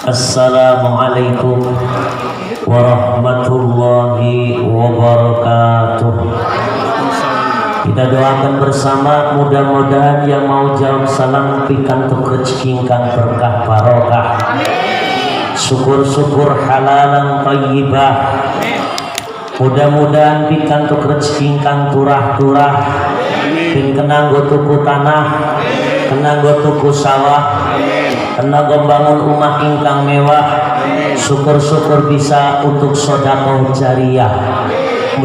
Assalamualaikum warahmatullahi wabarakatuh. Kita doakan bersama, mudah-mudahan yang mau jawab salam pikantuk rezeki kang berkah barokah, syukur-syukur halalan thayyibah. Mudah-mudahan pikantuk rezeki kang turah-turah, pin kena nggo tuku tanah, kena nggo tuku sawah, kena nggo bangun rumah ingkang mewah. Syukur-syukur bisa untuk sedekah jariyah.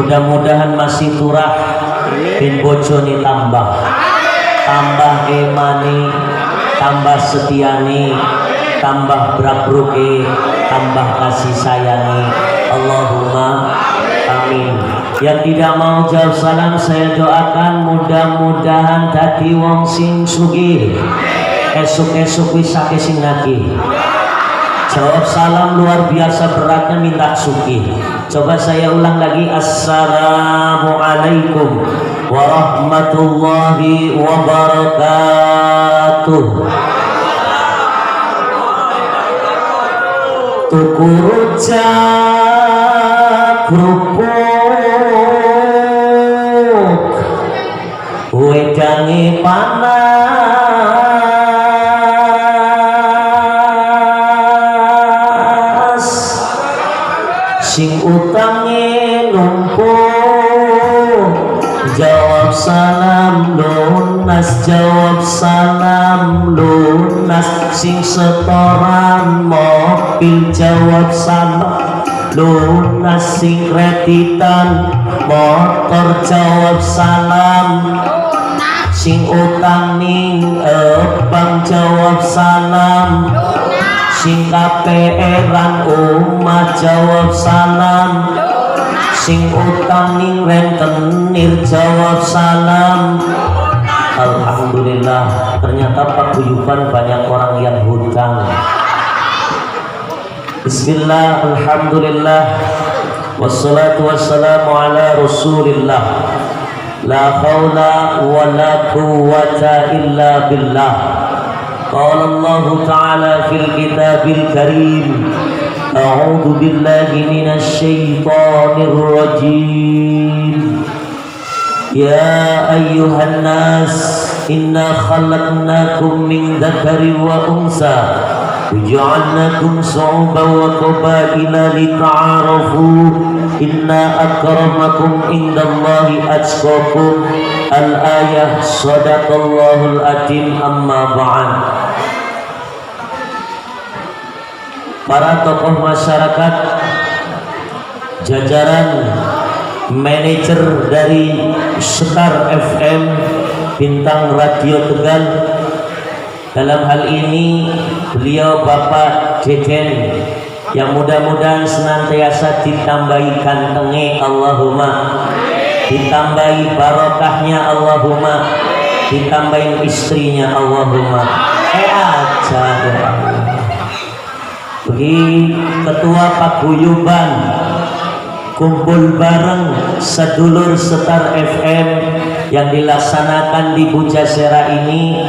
Mudah-mudahan masih turah, pin bojone tambah emani, tambah setiani, tambah brabruke, tambah kasih sayangi. Allahumma amin. Yang tidak mau jawab salam saya doakan mudah-mudahan dadi wong sing sugih. Esuk-esuk wis akeh sing nagih. Jawab salam luar biasa beratnya, minta sugih. Coba saya ulang lagi. Assalamualaikum warahmatullahi wabarakatuh. Tuku rujak kerupuk, wedange panas, sing utange numpuk. Jawab salam lunas, jawab salam lunas. Sing setoran mobil jawab salam lunas. Sing kreditan motor jawab salam. Sing utang ning bank jawab salam. Sing KPR-an omah jawab salam. Sing utang ning rentenir jawab salam. Alhamdulillah, ternyata paguyuban banyak orang yang hutang. Bismillah, alhamdulillah, wassalatu wassalamu ala rasulillah. La haula wa la quwwata illa billah. Qala Allah ta'ala fil kitabil karim, a'udzu billahi minasy syaithanir rajim. Ya ayyuhan nas, inna khalaqnakum min dzakarin wa unsa waja'alnakum syu'uban wa qabaila lita'arafu. Inna akramakum indallahi atqakum. Al-ayah. Shadaqallahul adzim. Amma ba'd. Para tokoh masyarakat, jajaran manajer dari Sekar FM, Bintang Radio Tegal. Dalam hal ini beliau Bapak Deden, yang mudah-mudahan senantiasa ditambahi gantengnya Allahumma, ditambahi barokahnya Allahumma, ditambahin istrinya Allahumma. Aja ya. Bagi ketua paguyuban kumpul bareng sedulur Sekar FM yang dilaksanakan di Bujasera ini,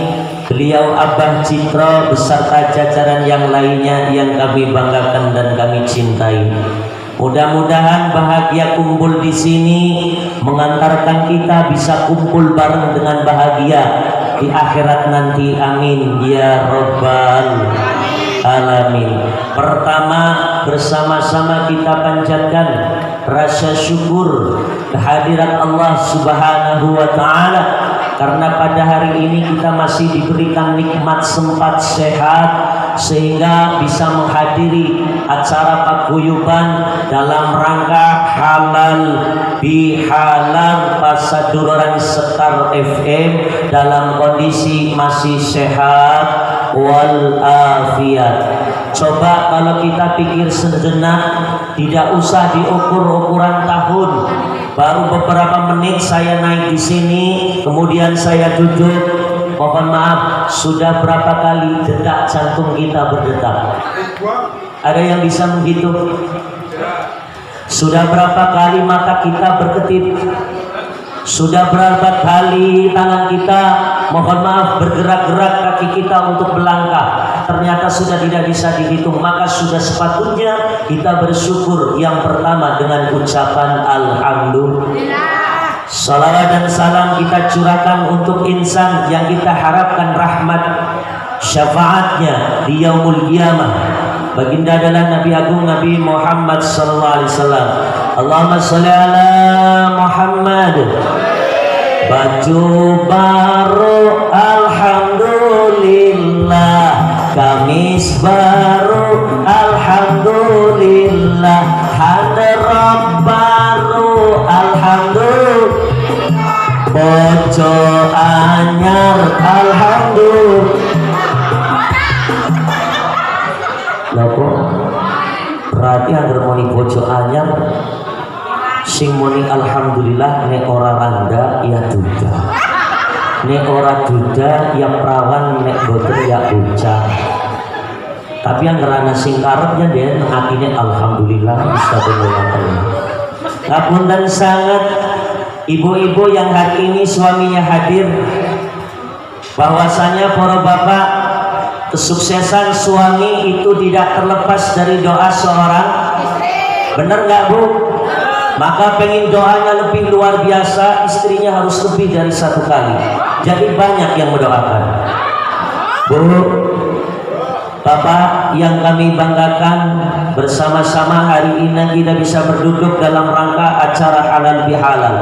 beliau Abah Citro beserta jajaran yang lainnya yang kami banggakan dan kami cintai. Mudah-mudahan bahagia kumpul di sini mengantarkan kita bisa kumpul bareng dengan bahagia di akhirat nanti. Amin ya rabbal alamin. Pertama, bersama-sama kita panjatkan rasa syukur kehadirat Allah Subhanahu wa ta'ala, karena pada hari ini kita masih diberikan nikmat sempat sehat sehingga bisa menghadiri acara paguyuban dalam rangka halal bihalal pasaduran Sekar FM dalam kondisi masih sehat walafiat. Coba kalau kita pikir sejenak, tidak usah diukur ukuran tahun. Baru beberapa menit saya naik di sini, kemudian saya duduk. Mohon maaf, sudah berapa kali detak jantung kita berdetak? Ada yang bisa menghitung? Sudah berapa kali mata kita berkedip? Sudah berapa kali tangan kita, mohon maaf, bergerak-gerak kaki kita untuk melangkah? ternyata sudah tidak bisa dihitung, maka sudah sepatutnya kita bersyukur yang pertama dengan ucapan alhamdulillah. Salawat dan salam kita curahkan untuk insan yang kita harapkan rahmat syafaatnya di yaumul qiyamah. Baginda adalah Nabi Agung Nabi Muhammad sallallahu alaihi wasallam. Allahumma sholli ala Muhammad. Baju baru alhamdulillah, kamis baru alhamdulillah, hadrah baru alhamdulillah, bojo anyar alhamdulillah. Lha kok berarti anggar moni bojo anyar sing muni alhamdulillah nek ora randa ya duda, nek ora duda ya perawan, nek boten ya ucap. Tapi yang ngerana sing karepnya den atine alhamdulillah astagfirullah. Ngapunten sangat ibu-ibu yang hari ini suaminya hadir, bahwasanya para bapak, kesuksesan suami itu tidak terlepas dari doa seorang. Bener nggak Bu? Maka pengen doanya lebih luar biasa, istrinya harus lebih dari satu kali. Jadi banyak yang mendoakan. Bu, Bapak yang kami banggakan, bersama-sama hari ini kita bisa berduduk dalam rangka acara halal bihalal.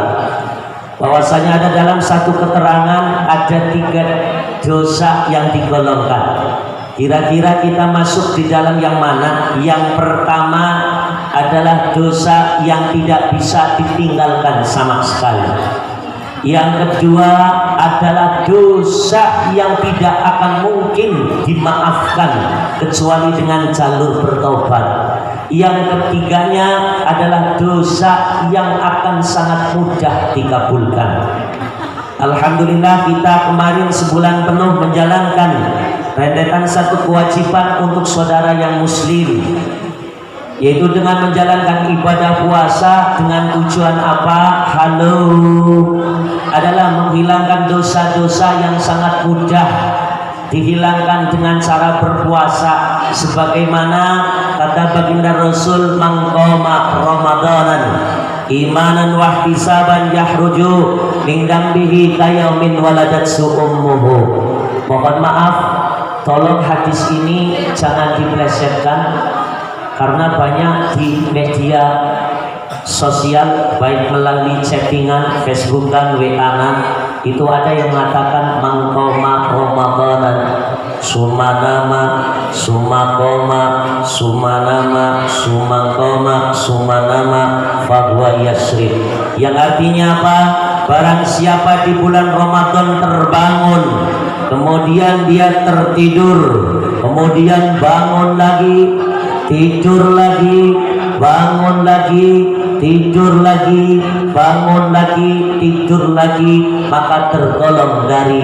Bahwasanya ada dalam satu keterangan ada 3 dosa yang digolongkan. Kira-kira kita masuk di dalam yang mana? Yang pertama adalah dosa yang tidak bisa ditinggalkan sama sekali. Yang kedua adalah dosa yang tidak akan mungkin dimaafkan kecuali dengan jalur bertobat. Yang ketiganya adalah dosa yang akan sangat mudah dikabulkan. Alhamdulillah kita kemarin sebulan penuh menjalankan rentetan satu kewajiban untuk saudara yang muslim, yaitu dengan menjalankan ibadah puasa dengan tujuan apa? Halo, adalah menghilangkan dosa-dosa yang sangat mudah dihilangkan dengan cara berpuasa, sebagaimana kata baginda Rasul, mangqoma ramadanan imanan wa ihtisaban yahruju min dambihi kayaumin waladatsu ummuhu. Mohon maaf, tolong hadis ini jangan diplesetkan, karena banyak di media sosial baik melalui chattingan, Facebookan, WA-an itu ada yang mengatakan mangkoma ramadanan sumanama sumakoma sumanama sumakoma sumanama fahuwa yasrib, yang artinya apa? Barang siapa di bulan Ramadan terbangun, kemudian dia tertidur, kemudian bangun lagi, tidur lagi, bangun lagi, tidur lagi, bangun lagi, tidur lagi, maka tergolong dari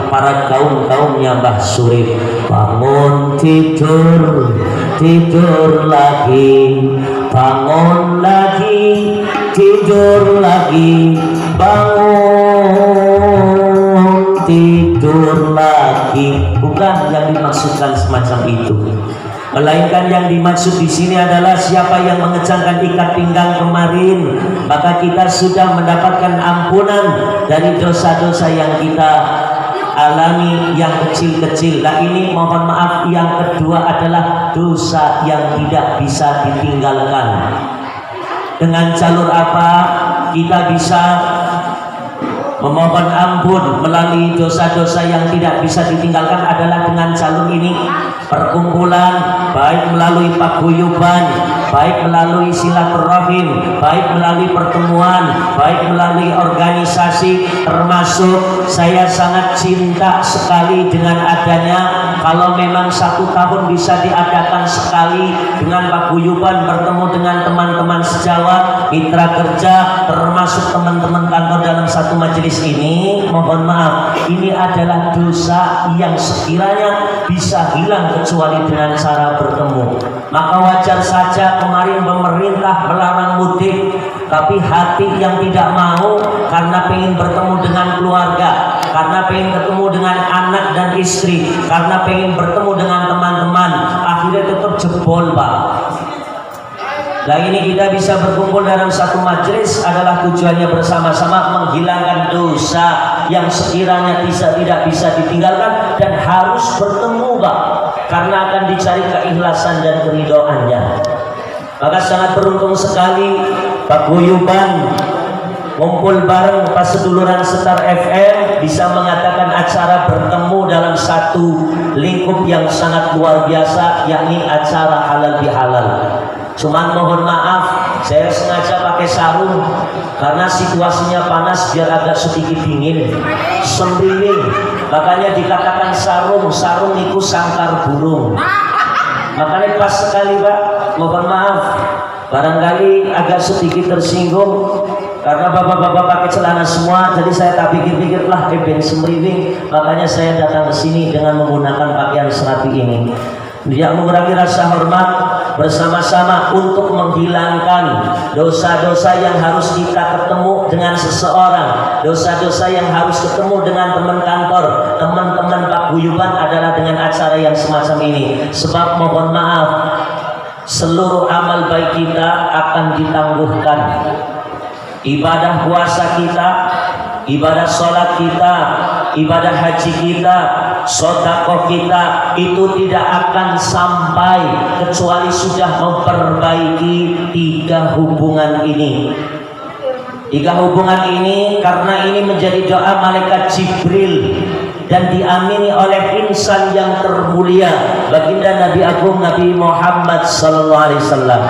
para kaum-kaumnya Mbah Surip. Bangun tidur, tidur lagi, bangun lagi, tidur lagi, bangun tidur lagi. Bukan yang dimaksudkan semacam itu, melainkan yang dimaksud di sini adalah siapa yang mengejangkan ikat pinggang kemarin, maka kita sudah mendapatkan ampunan dari dosa-dosa yang kita alami yang kecil-kecil. Nah ini mohon maaf, yang kedua adalah dosa yang tidak bisa ditinggalkan. Dengan jalur apa kita bisa memohon ampun melalui dosa-dosa yang tidak bisa ditinggalkan? Adalah dengan jalur ini, perkumpulan, baik melalui paguyuban, baik melalui silaturahim, baik melalui pertemuan, baik melalui organisasi, termasuk saya sangat cinta sekali dengan adanya, kalau memang 1 tahun bisa diadakan sekali dengan paguyuban, bertemu dengan teman-teman sejawat, mitra kerja, termasuk teman-teman kantor dalam satu majelis ini. Mohon maaf, ini adalah dosa yang sekiranya bisa hilang kecuali dengan cara bertemu. Maka wajar saja kemarin pemerintah melarang mudik, tapi hati yang tidak mau karena pengen bertemu dengan keluarga, karena pengen bertemu dengan anak dan istri, karena pengen bertemu dengan teman jempol Pak. Nah ini kita bisa berkumpul dalam satu majelis adalah tujuannya bersama-sama menghilangkan dosa yang sekiranya tidak bisa ditinggalkan dan harus bertemu Pak, karena akan dicari keikhlasan dan keridhoannya. Maka sangat beruntung sekali Pak Guyuban ngumpul bareng pas seduluran Setar FM bisa mengatakan acara bertemu dalam satu lingkup yang sangat luar biasa, yakni acara halal bihalal. Cuman mohon maaf, saya sengaja pakai sarung karena situasinya panas biar agak sedikit dingin. Sembriwing, makanya dikatakan sarung itu sangkar burung. Makanya pas sekali Pak, mohon maaf, barangkali agak sedikit tersinggung karena bapak-bapak pakai celana semua, jadi saya tak pikir-pikir lah ben sembriwing, makanya saya datang ke sini dengan menggunakan pakaian serapi ini. Dia mengurangi rasa hormat bersama-sama untuk menghilangkan dosa-dosa yang harus kita ketemu dengan seseorang, dosa-dosa yang harus ketemu dengan teman kantor, teman-teman Pak Guyuban adalah dengan acara yang semacam ini. Sebab mohon maaf, seluruh amal baik kita akan ditangguhkan. Ibadah puasa kita, ibadah sholat kita, ibadah haji kita, sedekah kita itu tidak akan sampai kecuali sudah memperbaiki tiga hubungan ini. Tiga hubungan ini karena ini menjadi doa malaikat Jibril dan diamini oleh insan yang termulia, baginda Nabi Agung Nabi Muhammad SAW.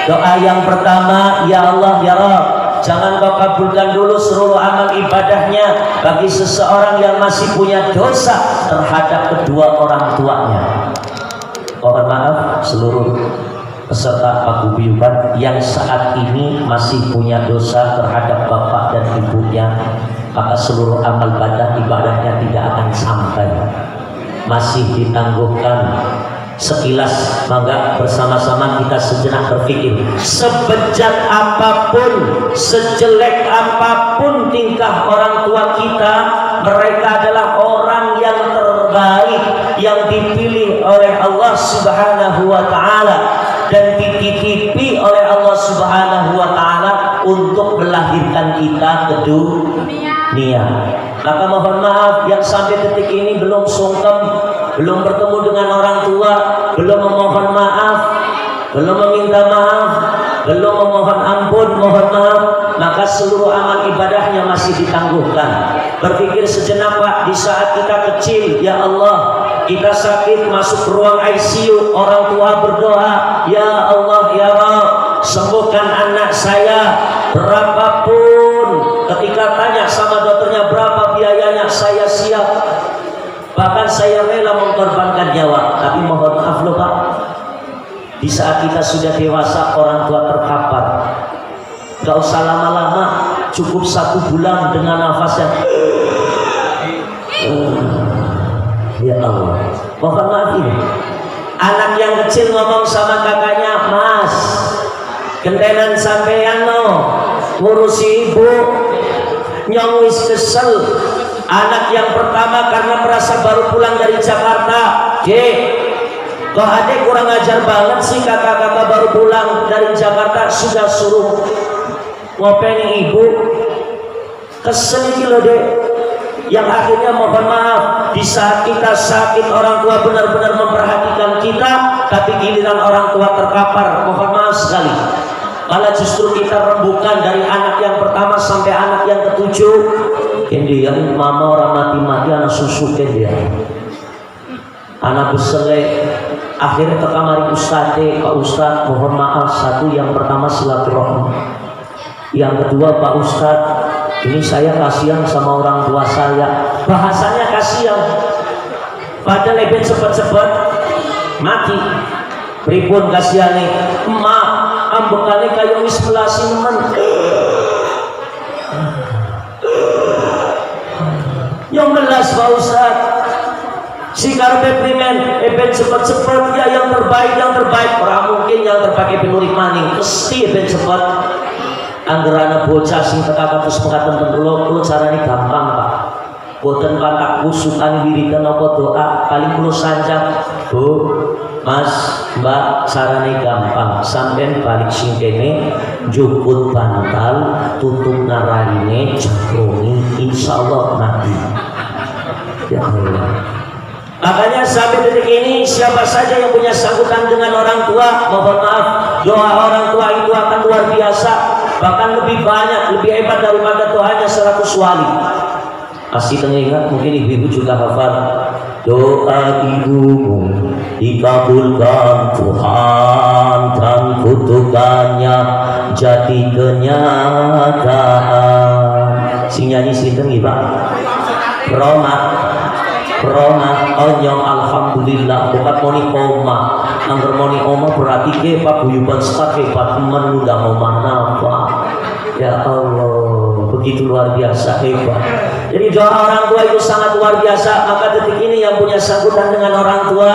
Doa yang pertama, ya Allah ya Rabb, jangan kau kabulkan dulu seluruh amal ibadahnya bagi seseorang yang masih punya dosa terhadap kedua orang tuanya. Mohon maaf seluruh peserta paguyuban yang saat ini masih punya dosa terhadap bapak dan ibunya, maka seluruh amal ibadahnya tidak akan sampai, masih ditangguhkan. Sekilas maka bersama-sama kita sejenak berpikir, sebejat apapun, sejelek apapun tingkah orang tua kita, mereka adalah orang yang terbaik yang dipilih oleh Allah Subhanahu wa Ta'ala dan dititipi oleh Allah Subhanahu wa Ta'ala untuk melahirkan kita ke dunia. Maka mohon maaf yang sampai detik ini belum sungkem, belum bertemu dengan orang tua, belum memohon maaf, belum meminta maaf, belum memohon ampun, mohon maaf, maka seluruh amal ibadahnya masih ditangguhkan. Berpikir sejenak Pak, di saat kita kecil, ya Allah, kita sakit masuk ruang ICU, orang tua berdoa, ya Allah ya Rabb, sembuhkan anak saya berapapun. Ketika tanya sama dokternya berapa biayanya, saya siap, bahkan saya rela mengorbankan nyawa. Tapi mohon maaf loh Pak, di saat kita sudah dewasa orang tua terkapar, gak usah lama-lama, cukup 1 bulan dengan nafas yang ya Allah. Mohon maaf ini anak yang kecil ngomong sama kakaknya, Mas gentenan sampeyan no ngurusi ibu nyong wis kesel. Anak yang pertama karena merasa baru pulang dari Jakarta, Dek, kok adek kurang ajar banget sih, kakak-kakak baru pulang dari Jakarta sudah suruh ngopeni ibu. Kesel iki loh Dek. Yang akhirnya mohon maaf, di saat kita sakit orang tua benar-benar memperhatikan kita, tapi giliran orang tua terkapar, mohon maaf sekali, malah justru kita rembukan dari anak yang pertama sampai anak yang ke-7. Kendi yang mama orang mati-mati anak susu kendi anak besele. Akhirnya ke kamar Ustadz, Pak Ustadz mohon maaf, satu yang pertama silaturahmi, yang kedua Pak Ustadz ini saya kasihan sama orang tua saya. Bahasanya kasihan, padahal lebih cepet-cepet mati. Pripun kasihane emak ambekane kayak wis melasi nemen. Yang melas Pak Ustaz, si karpe primen eben cepet-cepet ya, yang terbaik orang mungkin yang terbaik penurik maning mesti eben cepet. Anggerana bocah sing teka kados pengatan tentulo carane gampang Pak, boten patak kusukan wiridan apa doa paling kulo sanjang Bu Mas, Mbak, carane gampang. Sampeyan balik sing kene, juput bantal, tutup narine, jagrongi, insyaallah mati. Ya Allah. Makanya sampai detik ini siapa saja yang punya sangkutan dengan orang tua, mohon maaf, doa orang tua itu akan luar biasa, bahkan lebih banyak, lebih hebat daripada doanya 100 wali. Masih teringat, mungkin ibu-ibu juga hafal, doa ibumu dikabulkan Tuhan dan kutukannya jadi kenyataan. Sing nyanyi sinten nggih Pak? Roma onyong alhamdulillah bukan moni oma angger moni oma berarti ke Pak Guyuban Star hebat teman udah omah napa ya Allah begitu luar biasa hebat. Jadi doa orang tua itu sangat luar biasa. Maka detik ini yang punya sangkutan dengan orang tua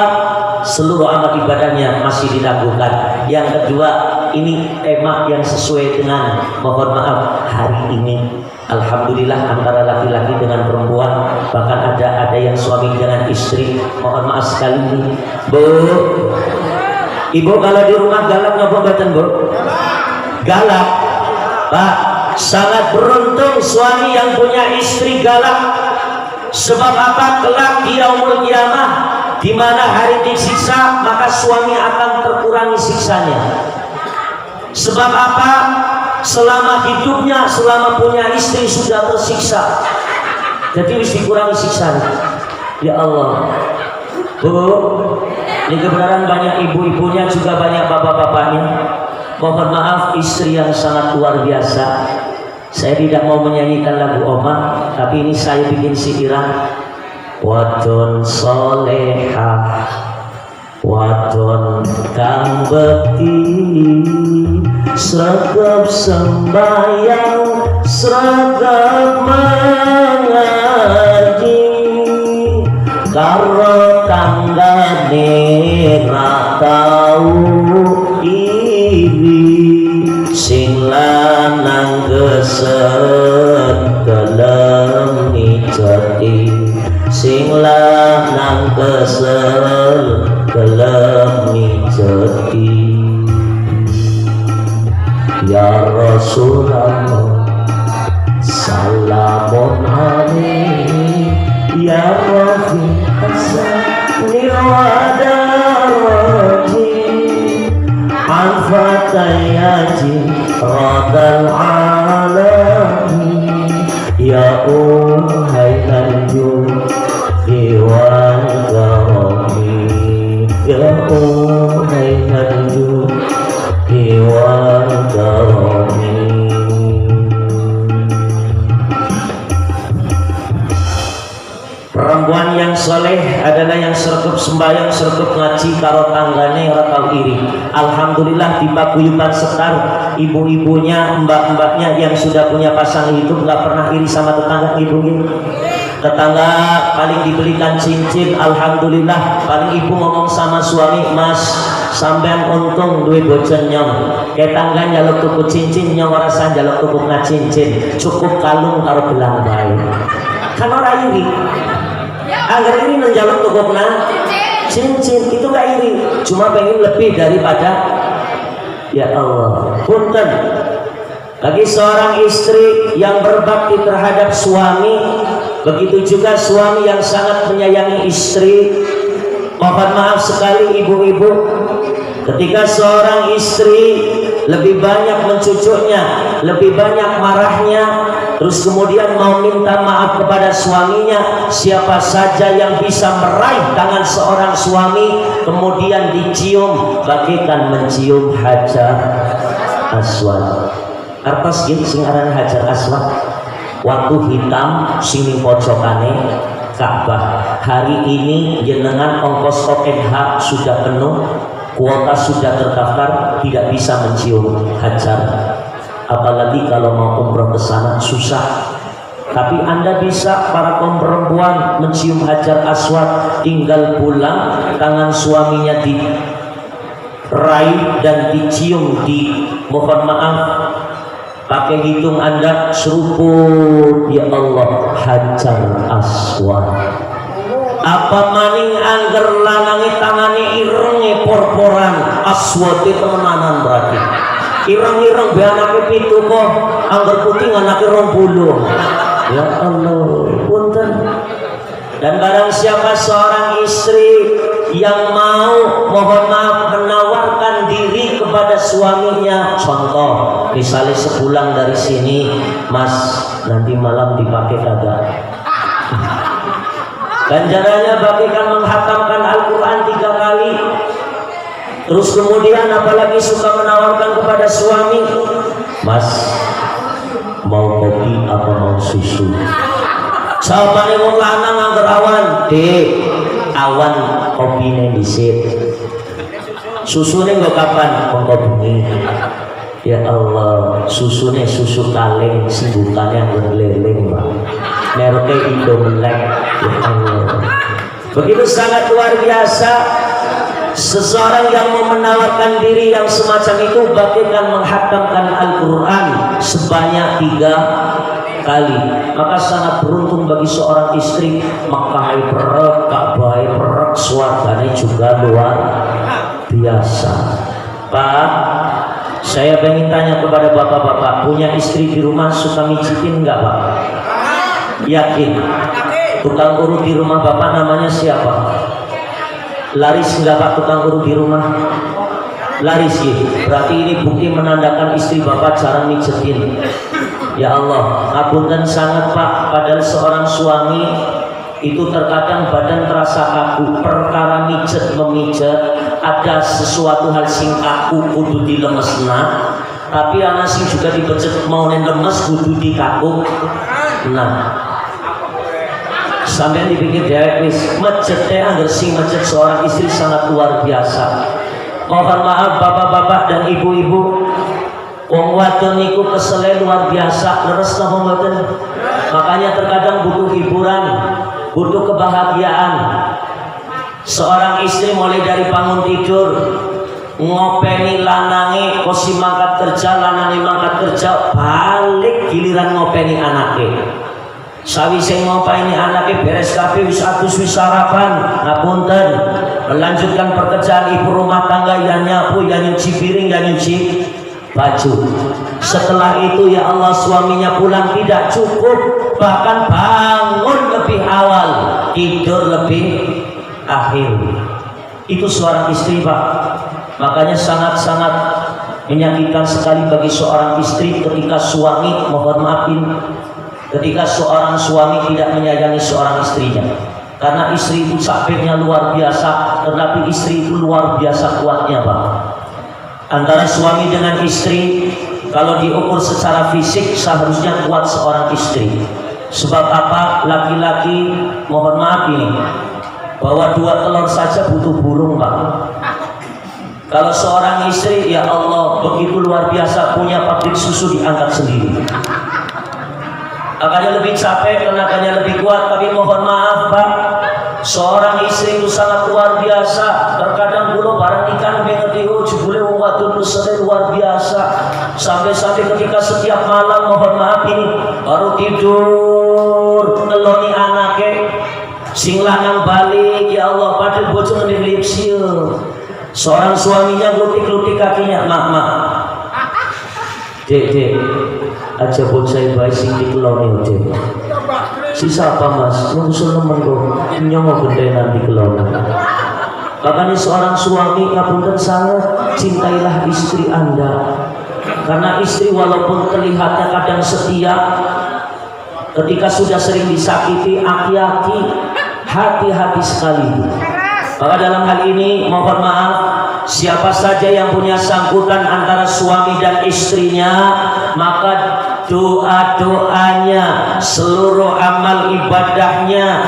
seluruh amal ibadahnya masih ditangguhkan. Yang kedua, ini tema yang sesuai dengan mohon maaf hari ini. Alhamdulillah antara laki-laki dengan perempuan, bahkan ada yang suami dengan istri. Mohon maaf sekali ini, Bu. Ibu kalau di rumah galak napa mboten, Bu? Galak. Pak, sangat beruntung suami yang punya istri galak. Sebab apa? Kelak di yaumul qiyamah, di mana hari disiksa, maka suami akan terkurangi siksanya. Sebab apa? Selama hidupnya, selama punya istri sudah tersiksa, jadi mesti kurangi siksanya. Ya Allah, Bu, ini kebenaran banyak ibu-ibunya juga banyak bapak-bapaknya. Mohon maaf, istri yang sangat luar biasa. Saya tidak mau menyanyikan lagu Oma, tapi ini saya bikin sitiran. Wadon solehah, wadon kang bekti, sregep sembayang, sregep mengaji, karo tanggane ra tau sing lanang geset gelem mijeti, sing lanang kesel gelem mijeti. Ya Rasulullah salamun alaihi ya Rafi hasani wa darati Al-Fatayaji Radal Alami Ya Haylan Iwan Garami Ya Haylan Iwan Garami. Perempuan yang soleh adalah yang sergep sembahyang, sergep ngaji karo tanggane ora tau iri. Alhamdulillah di Paguyuban Sekar, ibu-ibunya, mbak-mbaknya yang sudah punya pasangan hidup nggak pernah iri sama tetangga ibunya. Tetangga paling dibelikan cincin, alhamdulillah. Paling ibu ngomong sama suami, Mas, sampean untung duwe bojon nyong. Tetangga njaluk tuku cincin, nyong ora sah njaluk tuku cincin. Cukup kalung karo gelang bae. Kan ora iri. Agar ini menjaluk tukupna cincin itu gak iri, cuma pengen lebih daripada. Ya Allah, punten bagi seorang istri yang berbakti terhadap suami, begitu juga suami yang sangat menyayangi istri. Mohon maaf sekali ibu-ibu, ketika seorang istri lebih banyak mencujuknya, lebih banyak marahnya, terus kemudian mau minta maaf kepada suaminya, siapa saja yang bisa meraih tangan seorang suami kemudian dicium bagaikan mencium Hajar Aswad. Kertas gitu sing aran Hajar Aswad, waktu hitam sini pojokane Ka'bah. Hari ini jenengan ongkos ONH sudah penuh, kuota sudah terdaftar, tidak bisa mencium Hajar. Apalagi kalau mau umroh ke sana susah. Tapi Anda bisa, para kaum perempuan, mencium Hajar Aswad, tinggal pulang, tangan suaminya diraih dan dicium di, mohon maaf, pakai hidung Anda seruput, ya Allah, Hajar Aswad. Apa maning angger lanangi tangane irenge aswate temenanan berarti. Ireng-ireng be anake 7 kok, angger putih anake 20. Ya Allah, punten. Dan barang siapa seorang istri yang mau, mohon maaf, menawarkan diri kepada suaminya, contoh misalnya sepulang dari sini, Mas nanti malam dipakai kagak? Ganjarannya bagaikan menghatamkan Al-Quran 3 kali. Terus kemudian apalagi suka menawarkan kepada suami, Mas mau kopi apa mau susu? Jawabannya wong lanang angger awan, Dek, awan kopine dhisik. Susune nggo kapan? Monggo bengi. Ya Allah, susune susu kaleng, sebutannya angger leleng, Pak. Merke Indomelek. Ya Allah. Begitu sangat luar biasa. Seseorang yang mau menawarkan diri yang semacam itu bagaikan menghatamkan Al-Quran sebanyak 3 kali. Maka sangat beruntung bagi seorang istri. Mekahai perek, Ka'bahai perek, swargane juga luar biasa. Pak, saya pengen tanya kepada bapak-bapak, punya istri di rumah suka mijitin enggak, Pak? Yakin? Tukang urut di rumah bapak namanya siapa? Laris enggak, Pak, tukang urut di rumah? Laris ya? Berarti ini bukti menandakan istri bapak jarang mijitin. Ya Allah, ngapunten sangat, Pak. Padahal seorang suami itu terkadang badan terasa kaku, perkara mijet ada sesuatu hal sing kaku kudu dilemesna, tapi anak sing juga dibejet mau lemes kudu dikakuk. Nah, sampai dipikir dewek wis mejetnya anggar sing mejet seorang istri sangat luar biasa. Mohon maaf bapak-bapak dan ibu-ibu, wong wadon niku kesele luar biasa, leres napa mboten? Makanya terkadang butuh hiburan, butuh kebahagiaan. Seorang istri mulai dari bangun tidur ngopeni lanange, kosi mangkat kerja, lanange mangkat kerja, balik giliran ngopeni anake. Sawise ngopeni anake beres kabeh wis adus wis sarapan, ngapunten, melanjutkan pekerjaan ibu rumah tangga, yang nyapu, yang nyuci piring, yang nyuci baju. Setelah itu ya Allah, suaminya pulang tidak cukup, bahkan bangun lebih awal, tidur lebih akhir. Itu seorang istri, Pak. Makanya sangat-sangat menyakitkan sekali bagi seorang istri ketika suami, mohon maafin, ketika seorang suami tidak menyayangi seorang istrinya. Karena istri itu sakitnya luar biasa, tetapi istri itu luar biasa kuatnya, Pak. Antara suami dengan istri, kalau diukur secara fisik seharusnya kuat seorang istri. Sebab apa? Laki-laki, mohon maaf ini, bahwa 2 telur saja butuh burung, Pak. Kalau seorang istri, ya Allah, begitu luar biasa, punya pabrik susu diangkat sendiri. Makanya lebih capek, tenaganya lebih kuat. Tapi mohon maaf, Pak, seorang istri itu sangat luar biasa. Terkadang dulu barang ikan mengerti, oh jebule wong wadon luar biasa. Sampai-sampai ketika setiap malam, mohon maaf ini, baru tidur ngeloni anake, sing lanang balik, ya Allah, padahal bocor ngelip siu. Seorang suaminya glutik-glutik kakinya, mak, dek, aja bocah baik sing dikeloni, dek. Sisa apa, Mas? Nusul nemen kok nyongo gendenan dikeloni. Makanya seorang suami, ngapunten sangat, cintailah istri Anda. Karena istri walaupun terlihatnya kadang setia, ketika sudah sering disakiti, aki-aki, hati-hati sekali. Maka dalam hal ini mohon maaf, siapa saja yang punya sangkutan antara suami dan istrinya, maka doa-doanya, seluruh amal ibadahnya,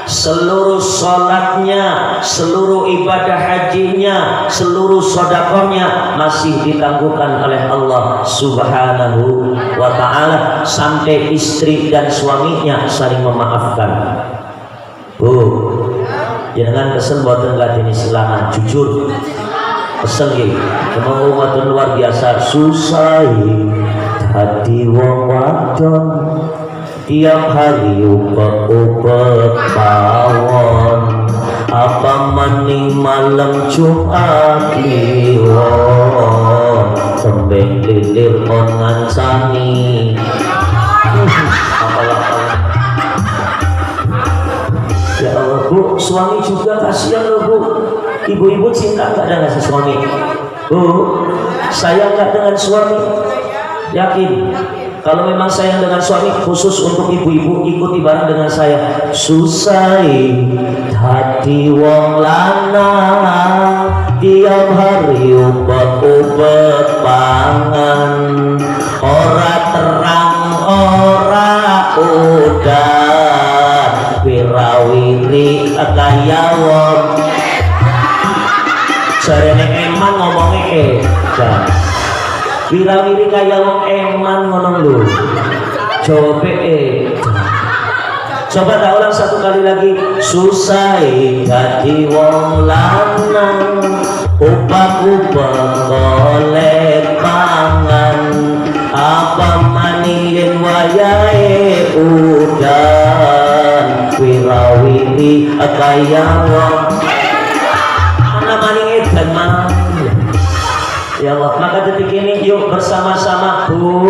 seluruh sholatnya, seluruh ibadah hajinya, seluruh sodakohnya masih ditangguhkan oleh Allah Subhanahu wa ta'ala, sampai istri dan suaminya saling memaafkan. Bu, jangan kesel buatan ladeni selama, jujur kesel gitu, emang umatun luar biasa susah hati wong wadon, tiap hari upek-upek pawon, apa maning malam Jumat kliwon tembeng lilir kon ngancani. Ya Allah Bu, suami juga kasihan loh Bu. Ibu-ibu cinta nggak dengan suami? Bu, sayang nggak dengan suami? Yakin? Kalau memang sayang dengan suami, khusus untuk ibu-ibu ikuti bareng dengan saya. Susai hati wong lanang tiap hari ubek-ubek pangan, ora terang ora udan, wirawiri kaya wong. Jarene eman ngomongnya edan, wirawiri kaya wong eman ngono lho. Coba coba tak ulang satu kali lagi. Susai hati wong lanang upah-upah golek pangan, apa manien wayahe udan, wirawiri kaya wong ana maning edan mah. Ya Allah, maka detik ini yuk bersama-sama Bu.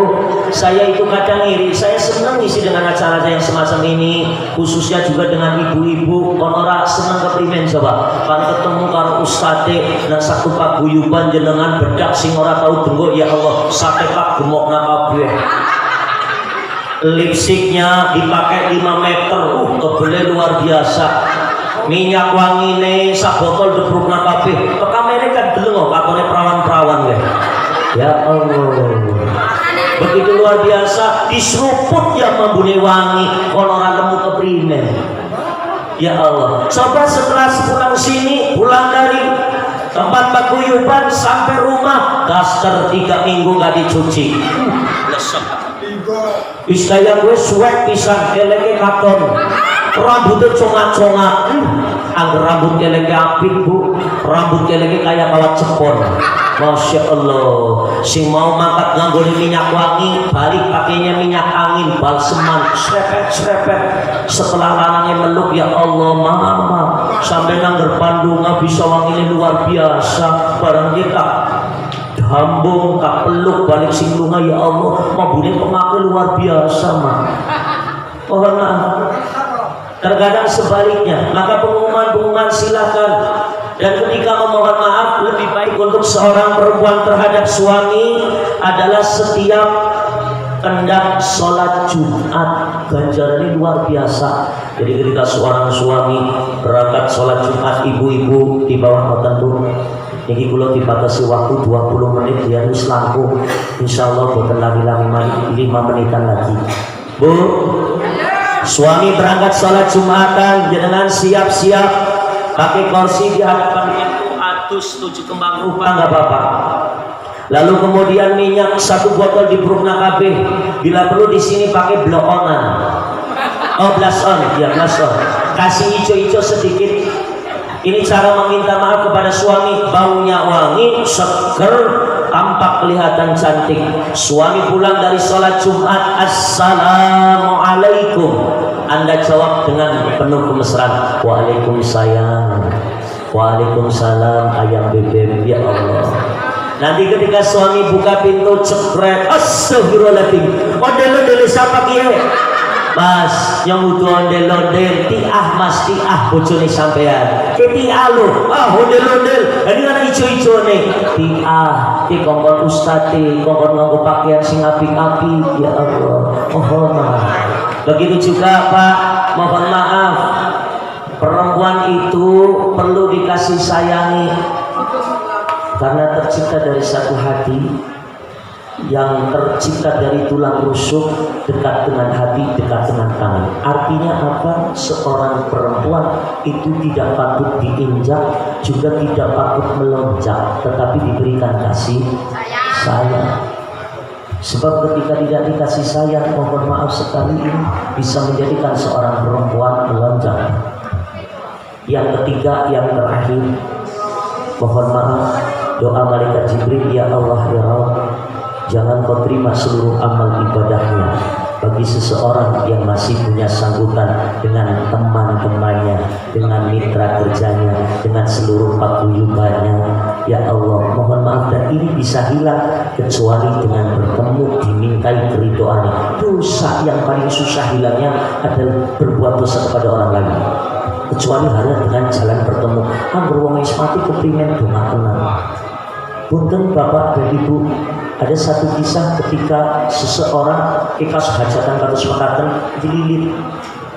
Saya itu kadang iri, saya senang isi dengan acara yang semacam ini, khususnya juga dengan ibu-ibu. Konora senang keprimen coba kan ketemu karo ustadz dan satu paguyuban jenengan bedak sing ora tau dengo. Ya Allah, sate pak gemokna kabeh. Lipstiknya dipakai 5 meter, kebele luar biasa. Minyak wangine sak botol debrukna kabeh. Pekamene kan deleng katone perawan-perawan ya. Ya Allah. Begitu luar biasa, diseruput yang membuni wangi, kono ora nemu keprine. Ya Allah. Coba setelah pulang sini, pulang dari tempat paguyuban sampai rumah, daster 3 minggu gak dicuci. Istaya gue suwek pisan eleke katon. Rambutnya congak-congak. Angger rambut eleke apik Bu, rambut eleke kayak kawat cepon. Masya Allah. Sing mau mangkat nganggo minyak wangi, balik pakainya minyak angin, balseman, srepet-srepet. Setelah lanangnya meluk, ya Allah mama, sampai nangger pandunga bisa wangi luar biasa. Barang kita hambung tak peluk balik sing lunga, ya Allah mabune pemakai luar biasa mah. Mohon maaf. Terkadang sebaliknya, maka pengumuman-pengumuman silakan. Dan ketika memohon maaf, lebih baik untuk seorang perempuan terhadap suami adalah setiap hendak sholat Jumat, ganjarannya luar biasa. Jadi ketika seorang suami berangkat sholat Jumat, ibu-ibu di bawah tertentu, ini kalau dibatasi waktu 20 menit dia harus langkung. Insya Allah bukan lagi-lagi 5 menitan lagi. Bu, suami berangkat sholat Jumatan, jangan siap-siap pakai kursi di hadapan pintu, atus 7 kembang rupa nggak apa-apa. Lalu kemudian minyak 1 botol di brukna kabeh. Bila perlu di sini pakai blow-onan. Oh, blush on, ya blush on. Kasih hijau-hijau sedikit. Ini cara meminta maaf kepada suami. Baunya wangi, seger, tampak kelihatan cantik. Suami pulang dari sholat Jumat, Assalamualaikum. Anda jawab dengan penuh kemesraan, Waalaikumsalam. Waalaikumsalam ayam bebek, ya Allah. Nanti ketika suami buka pintu, cekrek, astagfirullahaladzim, ondel-ondel siapa kia? Mas, yang butuh ondel-ondel, tiah mas, tiah bojone sampean. Tiah lo, ondel-ondel, ini kan ijo-ijo nih. Tiah, ti kongkon ustadi, kongkon nganggo pakaian sing apik-apik, ya Allah. Mohon maaf. Begitu juga Pak, mohon maaf. Perempuan itu perlu dikasih sayangi karena tercipta dari satu hati yang tercipta dari tulang rusuk, dekat dengan hati, dekat dengan tangan. Artinya apa? Seorang perempuan itu tidak patut diinjak, juga tidak patut melonjak, tetapi diberikan kasih sayang. Sebab ketika tidak dikasih sayang, mohon maaf sekali, ini bisa menjadikan seorang perempuan melonjak. Yang ketiga, yang terakhir, mohon maaf, doa malaikat Jibril, ya Allah ya Rabb, jangan kau terima seluruh amal ibadahnya bagi seseorang yang masih punya sanggutan dengan teman-temannya, dengan mitra kerjanya, dengan seluruh paguyubannya, ya Allah mohon maaf, dan ini bisa hilang kecuali dengan bertemu dimintai keridhaan. Dosa yang paling susah hilangnya adalah berbuat dosa kepada orang lain, kecuali hanya dengan jalan bertemu. Kan beruang mati kepingin doa kenal. Punten Bapak dan Ibu, ada satu kisah ketika seseorang ikas hajatan kados mekaten dililit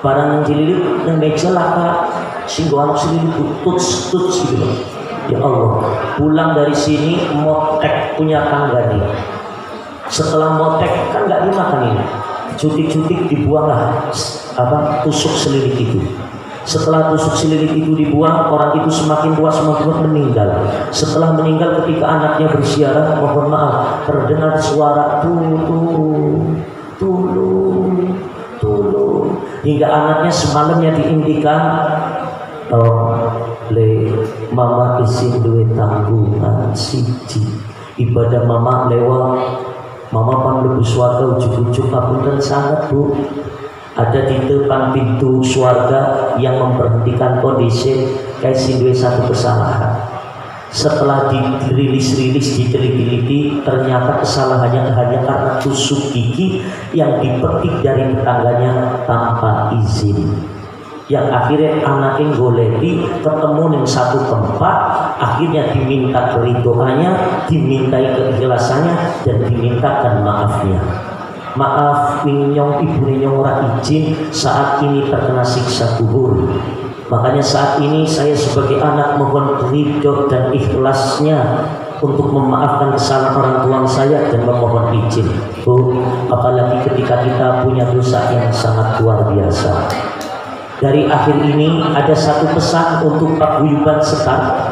barang dililit dan meja laka singgoan sililit tuts gitu loh. Ya Allah, pulang dari sini motek punya tangga nih. Setelah motek kan nggak dimakan ini, cutik-cutik dibuanglah tusuk selilit itu. Setelah tusuk selilit itu dibuang, orang itu semakin tua meninggal. Setelah meninggal, ketika anaknya bersiarah, mohon maaf, terdengar suara tulung, hingga anaknya semalamnya diintikan, le mama isi duwe tanggungan siji, ibadah mama lewat, mama pamlebu swarga ujuk-ujuk ngapunten sangat Bu. Ada di depan pintu surga yang memberhentikan kondisi kayak sinduwe satu kesalahan. Setelah dirilis-rilis, diteliti-teliti, ternyata kesalahannya hanya karena tusuk gigi yang dipetik dari tetangganya tanpa izin. Yang akhirnya anaknya goleti ketemu di satu tempat, akhirnya diminta keridoannya, dimintai keikhlasannya, dan dimintakan maafnya. Maaf ninyong ibu ninyong ora izin saat ini terkena siksa kubur. Makanya saat ini saya sebagai anak mohon ridho dan ikhlasnya untuk memaafkan kesalahan orang tua saya dan memohon izin. Bu, apalagi ketika kita punya dosa yang sangat luar biasa. Dari akhir ini ada satu pesan untuk paguyuban Sekar.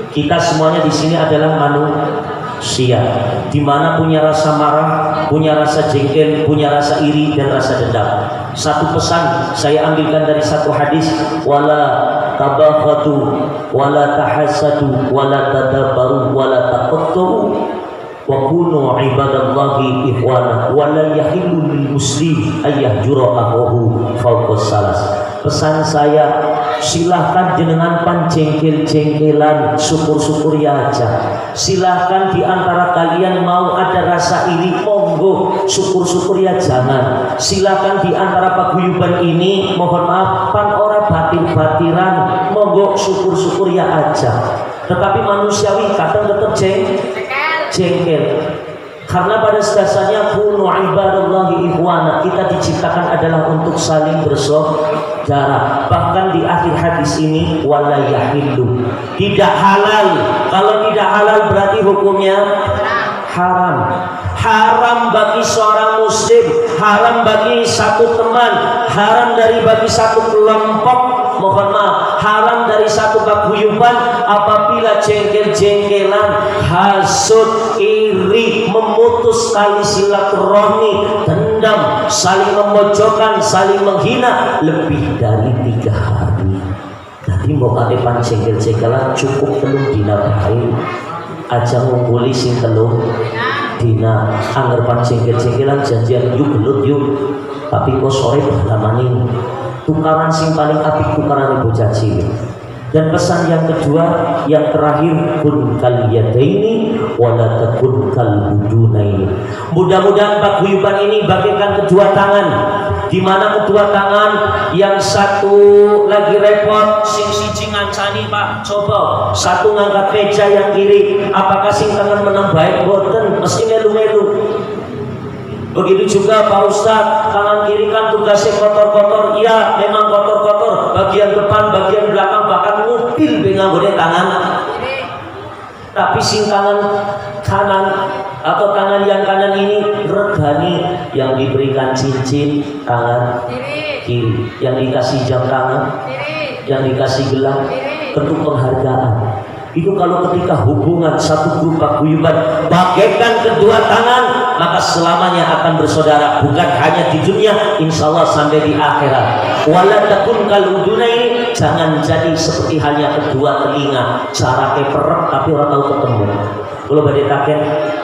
Kita semuanya di sini adalah manusia, di mana punya rasa marah, punya rasa jengkel, punya rasa iri dan rasa dendam. Satu pesan saya ambilkan dari satu hadis, wala tabaghadu wala tahasadu wala tadabaru wala taqattu wa kunu ibadallahi ikhwana wala yahillu lil muslim ayyahjura akhahu fawqa salas. Pesan saya, silahkan jenengan panjengkel-jengkelan, syukur-syukur ya aja. Silahkan di antara kalian mau ada rasa iri, monggo, syukur-syukur ya jangan. Silahkan di antara paguyuban ini, mohon maaf, pan ora batir-batiran, monggo syukur-syukur ya aja. Tetapi manusiawi kadang tetap jengkel. Karena pada dasarnya kunu ibadallahi ikhwana, kita diciptakan adalah untuk saling bersaudara. Bahkan di akhir hadis ini wala yahillu, tidak halal. Kalau tidak halal berarti hukumnya haram. Haram bagi seorang muslim, haram bagi satu teman, haram bagi satu kelompok. Mohon maaf, haram dari satu paguyuban apabila jengkel-jengkelan, hasud, iri, memutus tali silaturahmi, dendam, saling memojokkan, saling menghina lebih dari 3 hari. Jadi mau katepan jengkel-jengkelan cukup telung dina bae aja ngumpuli sing telung dina. Anggerpan jengkel-jengkelan janjian yuk gelut yuk, tapi kok sore balamane tukaran sing paling apik tukaran bocah cilik. Dan pesan yang kedua, yang terakhir, kun kal yadaini wala takun kal budunaini. Mudah-mudahan paguyuban ini bagaikan kedua tangan, di mana kedua tangan yang satu lagi repot, sing siji ngancani Pak, coba satu ngangkat meja yang kiri, apakah sing tangan menang baik boten, mesti melu-melu. Begitu juga Pak Ustadz, kanan kiri kan tugasnya kotor-kotor. Iya, memang kotor-kotor. Bagian depan, bagian belakang, bahkan mobil benganggone tangan. Tapi sing tangan kanan atau tangan yang kanan ini regani, yang diberikan cincin tangan kiri, yang dikasih jam tangan, yang dikasih gelang, bentuk penghargaan. Itu kalau ketika hubungan satu grup paguyuban bagaikan kedua tangan, maka selamanya akan bersaudara, bukan hanya di dunia, insya Allah sampai di akhirat. Wala takun kal udunaini, jangan jadi seperti hanya kedua telinga, cara keperek tapi orang tahu ketemu. Kalau badai taken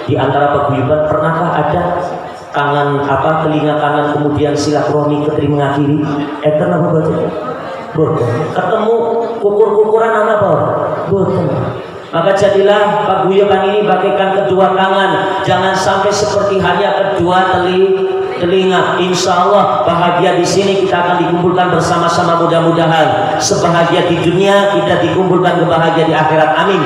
di antara paguyuban, pernahkah ada telinga kanan kemudian silaturahmi ke telinga kiri. Eten apa baca? Boten. Ketemu kukur-kukuran apa? Boten. Maka jadilah paguyuban ini bagaikan kedua tangan, jangan sampai seperti hanya kedua telinga. Insya Allah bahagia di sini kita akan dikumpulkan bersama-sama, mudah-mudahan sebahagia di dunia kita dikumpulkan kebahagiaan di akhirat. Amin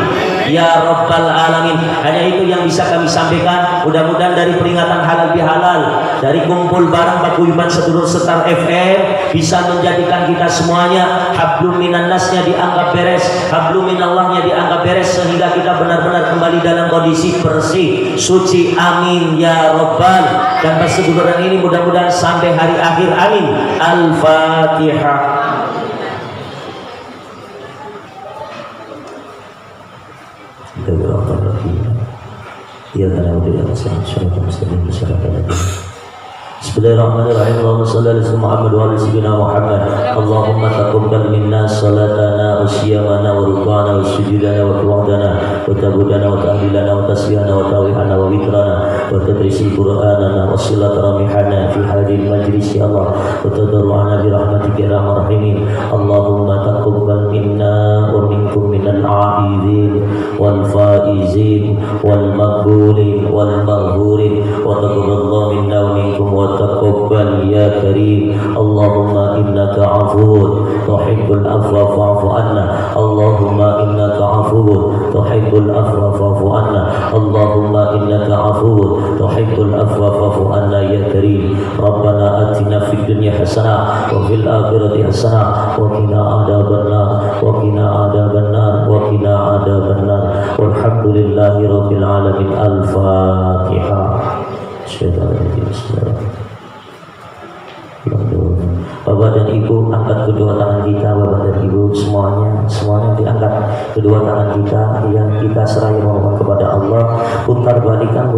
ya rabbal alamin. Hanya itu yang bisa kami sampaikan. Mudah-mudahan dari peringatan halal bihalal, dari kumpul bareng paguyuban sedulur Setar FM bisa menjadikan kita semuanya hablum minan nasnya dianggap beres, hablum minallahnya dianggap beres, sehingga kita benar-benar kembali dalam kondisi bersih, suci. Amin ya rabbal. Dan perseguluran ini mudah-mudahan sampai hari akhir. Amin. Al-Fatihah. Bismillahirrahmanirrahim. Allahumma shalli ala Muhammad wa ala sayyidina Muhammad. Allahumma taqabbal minna salatana wa siyamana wa rukana wa sujudana wa tu'adana wa tabudana wa ta'dilana wa tasbihana wa tawihana wa witrana wa tadrisi qur'anana wa silaturahmihana fi hadil majlis ya Allah wa tadarru'ana bi rahmatika ya arhamar rahimin. Allahumma taqabbal minna wa minkum minal a'idin wal faizin wal maqbulin wal maghfurin wa taqabbal minna wa minkum wa taqabbal ya karim. Allahumma innaka afuwun tuhibbul afwa fa'fu anna. Allahumma innaka afuwun tuhibbul afwa fa'fu anna. Allahumma innaka afuwun tuhibbul afwa fa'fu anna ya karim. Rabbana atina fid dunya hasanah wa fil akhirati hasanah wa qina adzabannar wa qina adzabannar wa qina adzabannar. Walhamdulillahi rabbil alamin. Al-Fatihah. Bapak dan Ibu, angkat kedua tangan kita. Bapak dan Ibu semuanya diangkat kedua tangan kita, yang kita serahkan kepada Allah. Putar balikan